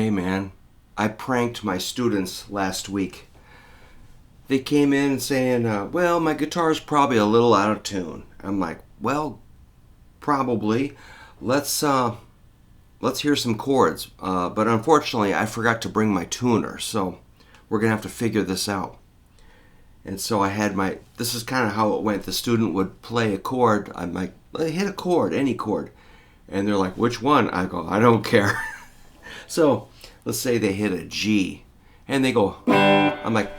Hey man, I pranked my students last week. They came in saying, well, my guitar's probably a little out of tune. I'm like, well, probably. Let's hear some chords. But unfortunately, I forgot to bring my tuner, so we're gonna have to figure this out. And so I had this is kind of how it went. The student would play a chord. I'm like, hit a chord, any chord. And they're like, which one? I go, I don't care. So let's say they hit a G. And they go, I'm like,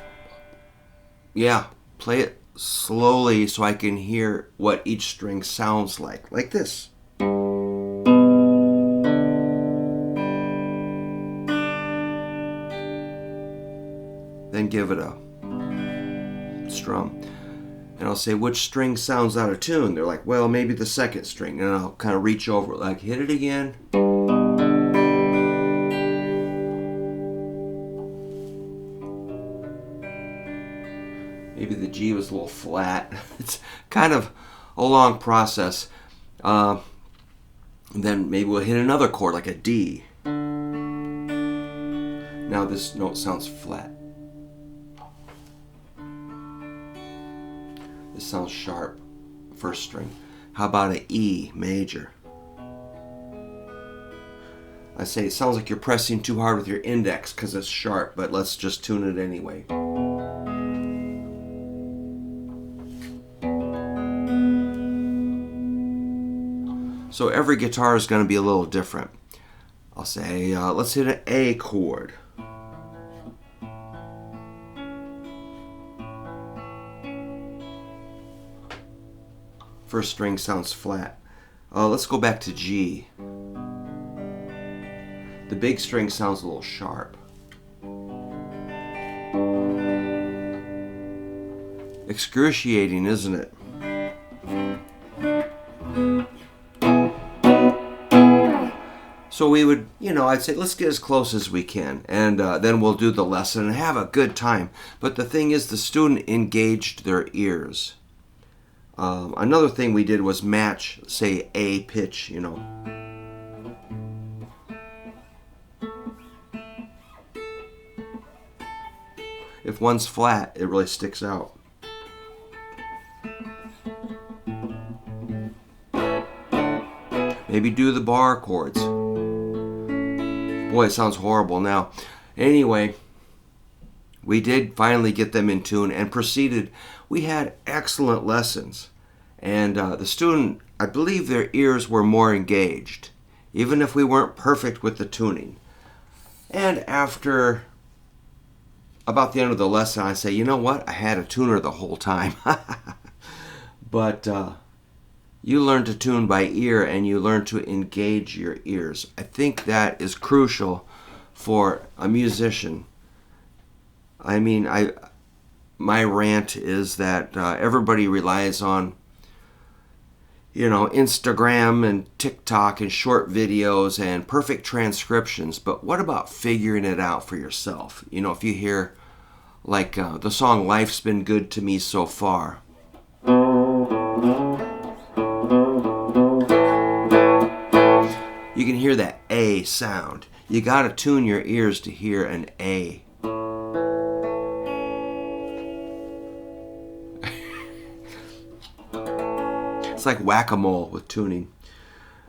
yeah, play it slowly so I can hear what each string sounds like this. Then give it a strum. And I'll say, which string sounds out of tune? They're like, well, maybe the second string. And I'll kind of reach over, like, hit it again. Maybe the G was a little flat. It's kind of a long process. Then maybe we'll hit another chord, like a D. Now this note sounds flat. This sounds sharp, first string. How about an E major? I say it sounds like you're pressing too hard with your index because it's sharp, but let's just tune it anyway. So every guitar is going to be a little different. I'll say, let's hit an A chord. First string sounds flat. Let's go back to G. The big string sounds a little sharp. Excruciating, isn't it? So we would, I'd say, let's get as close as we can. And then we'll do the lesson and have a good time. But the thing is, the student engaged their ears. Another thing we did was match, say, A pitch, If one's flat, it really sticks out. Maybe do the bar chords. Boy, it sounds horrible now. Anyway, we did finally get them in tune and proceeded. We had excellent lessons. And the student, I believe their ears were more engaged, even if we weren't perfect with the tuning. And after about the end of the lesson, I say, you know what? I had a tuner the whole time. But you learn to tune by ear and you learn to engage your ears. I think that is crucial for a musician. I mean, my rant is that everybody relies on, Instagram and TikTok and short videos and perfect transcriptions. But what about figuring it out for yourself? If you hear, like, the song Life's Been Good to Me So Far. You can hear that A sound. You got to tune your ears to hear an A. It's like whack-a-mole with tuning.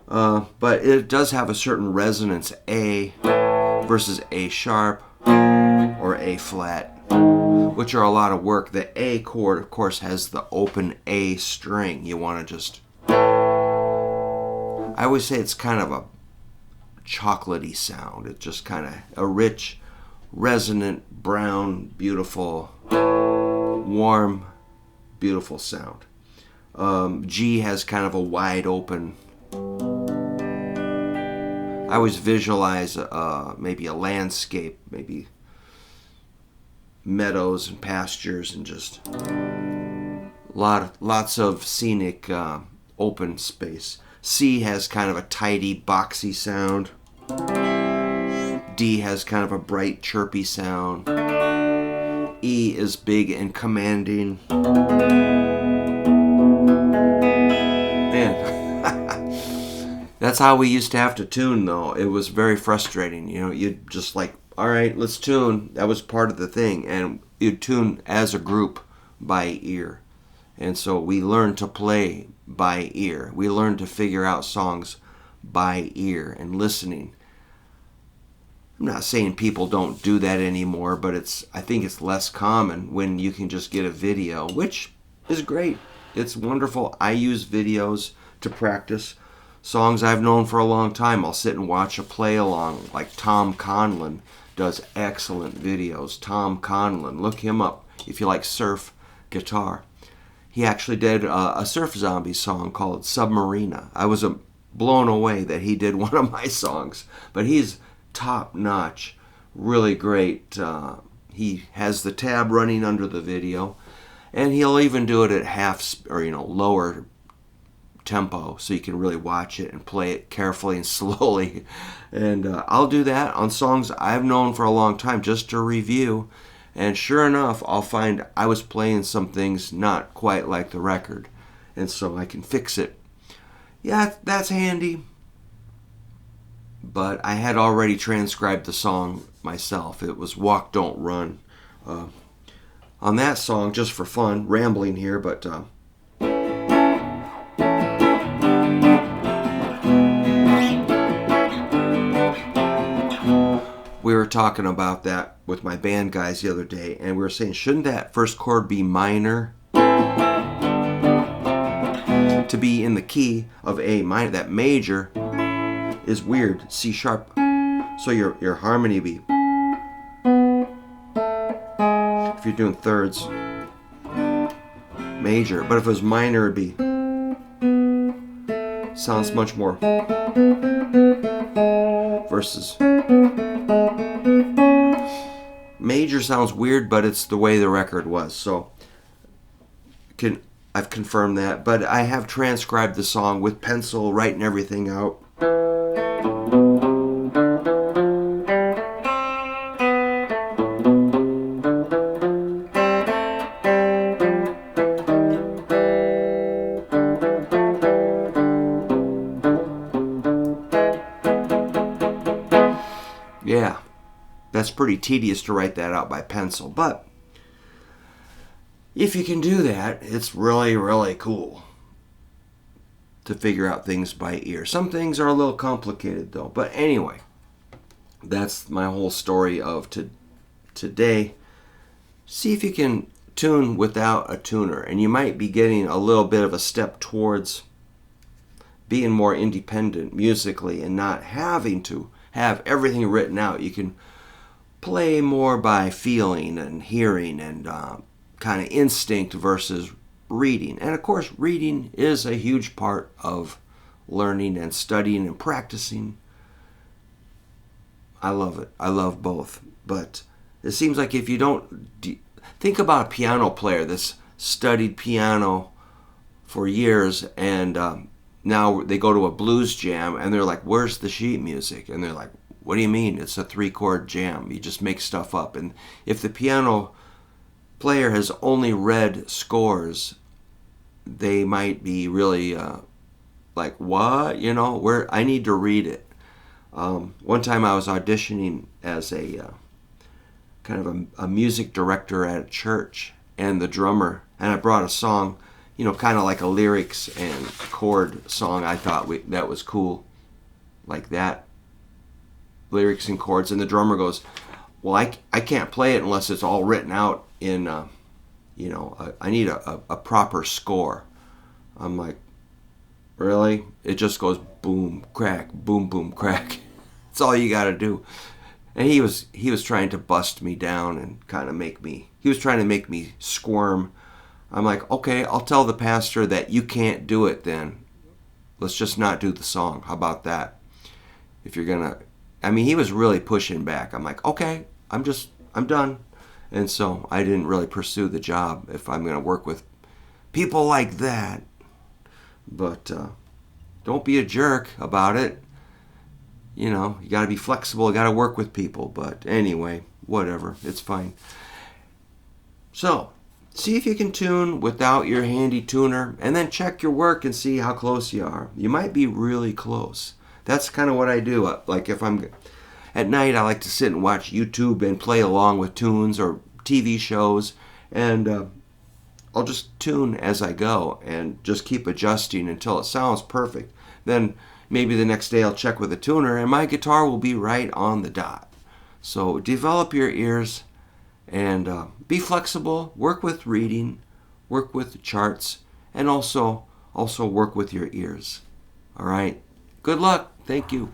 But it does have a certain resonance, A versus A sharp or A flat, which are a lot of work. The A chord, of course, has the open A string. You want to just... I always say it's kind of a chocolatey sound. It's just kind of a rich, resonant, brown, beautiful, warm, beautiful sound. G has kind of a wide open. I always visualize maybe a landscape, maybe meadows and pastures and just lots of scenic open space. C has kind of a tidy, boxy sound. D has kind of a bright, chirpy sound. E is big and commanding. Man, That's how we used to have to tune, though. It was very frustrating. You know, you'd just like, all right, let's tune. That was part of the thing. And you'd tune as a group by ear. And so we learned to play by ear. We learned to figure out songs by ear and listening. I'm not saying people don't do that anymore, but I think it's less common when you can just get a video, which is great. It's wonderful. I use videos to practice songs I've known for a long time. I'll sit and watch a play along, like Tom Conlon does excellent videos. Tom Conlon, look him up if you like surf guitar. He actually did a Surf Zombie song called Submarina. I was blown away that he did one of my songs, but he's top notch, really great. He has the tab running under the video, and he'll even do it at half or lower tempo, so you can really watch it and play it carefully and slowly. And I'll do that on songs I've known for a long time just to review. And sure enough, I'll find I was playing some things not quite like the record, and so I can fix it. Yeah, that's handy. But I had already transcribed the song myself. It was Walk, Don't Run. On that song, just for fun, rambling here, but we were talking about that with my band guys the other day, and we were saying, shouldn't that first chord be minor? To be in the key of A minor, that major is weird, C sharp. So your harmony be, if you're doing thirds, major. But if it was minor, it'd be, sounds much more, versus major sounds weird, but it's the way the record was. So I've confirmed that, but I have transcribed the song with pencil, writing everything out. Yeah, that's pretty tedious to write that out by pencil, but if you can do that, it's really, really cool to figure out things by ear. Some things are a little complicated, though. But anyway, that's my whole story of today. See if you can tune without a tuner, and you might be getting a little bit of a step towards being more independent musically and not having to have everything written out. You can play more by feeling and hearing and kind of instinct versus reading. And of course, reading is a huge part of learning and studying and practicing. I love it. I love both. But it seems like if you don't think about a piano player that's studied piano for years, and now they go to a blues jam and they're like, where's the sheet music? And they're like, what do you mean? It's a 3-chord jam. You just make stuff up. And if the piano player has only read scores, they might be really like, what? Where I need to read it. One time I was auditioning as a kind of a music director at a church, and the drummer, and I brought a song, kind of like a lyrics and chord song. I thought that was cool, like that, lyrics and chords, and the drummer goes, well, I can't play it unless it's all written out in, I need a proper score. I'm like, really? It just goes boom, crack, boom, boom, crack. That's all you got to do. And he was trying to bust me down and kind of he was trying to make me squirm. I'm like, okay, I'll tell the pastor that you can't do it then. Let's just not do the song. How about that? If you're going to, he was really pushing back. I'm like, okay, I'm done. And so I didn't really pursue the job if I'm going to work with people like that. But don't be a jerk about it. You got to be flexible. You got to work with people. But anyway, whatever. It's fine. So, see if you can tune without your handy tuner, and then check your work and see how close you are. You might be really close. That's kind of what I do. Like if I'm at night, I like to sit and watch YouTube and play along with tunes or TV shows, and I'll just tune as I go and just keep adjusting until it sounds perfect. Then maybe the next day I'll check with the tuner and my guitar will be right on the dot. So develop your ears and be flexible. Work with reading, work with charts, and also work with your ears. All right. Good luck. Thank you.